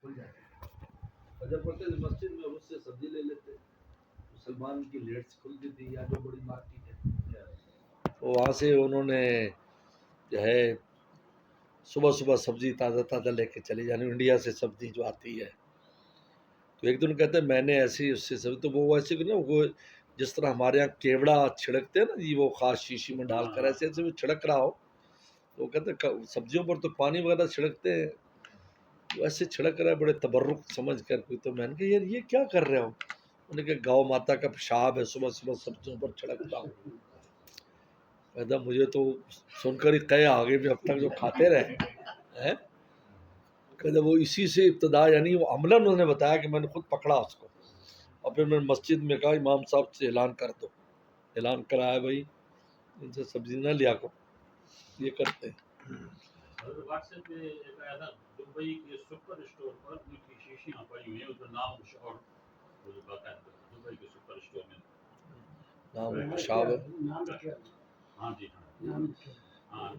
فجر پڑھتے تھے مسجد میں، اس سے سبزی لے لیتے، مسلمان کی لیٹس کھلتی تھی یا جو بڑی مارکیٹ ہے وہاں سے انہوں نے جو ہے صبح صبح سبزی تازہ تازہ لے کے چلی جانی، انڈیا سے سبزی جو آتی ہے۔ تو ایک دن کہتے ہیں میں نے ایسی اس سے سبزی، تو وہ ویسے کہ نا وہ جس طرح ہمارے یہاں کیوڑا چھڑکتے ہیں نا جی، وہ خاص شیشی میں ڈال کر ایسے ایسے وہ چھڑک رہا ہو، تو وہ کہتے ہیں سبزیوں پر تو پانی وغیرہ چھڑکتے ہیں، ویسے چھڑک رہا ہے بڑے تبرک سمجھ کر کوئی، تو میں نے کہا یار یہ کیا کر رہے ہو؟ انہوں نے کہا گاؤں ماتا کا پیشاب ہے، صبح صبح سبزیوں پر چھڑکتا ہوں۔ کہتا مجھے تو سن کر ہی قے آگے بھی اب تک جو کھاتے رہے ہیں، کہتا وہ اسی سے ابتدا، یعنی وہ عملاً انہوں نے بتایا کہ میں نے خود پکڑا اس کو، اور پھر میں نے مسجد میں کہا امام صاحب سے اعلان کر دو، اعلان کرایا بھائی ان سے سبزی نہ لیا کرو، یہ کرتے ہیں۔ واٹس ایپ پہ ایک آیا تھا دبئی کے سپر اسٹور پر ان کی شیشیاں پڑی ہوئی ہیں، اس کا نام مشہور دبئی کے سپر اسٹور میں نام شاب ہے، ہاں جی ہاں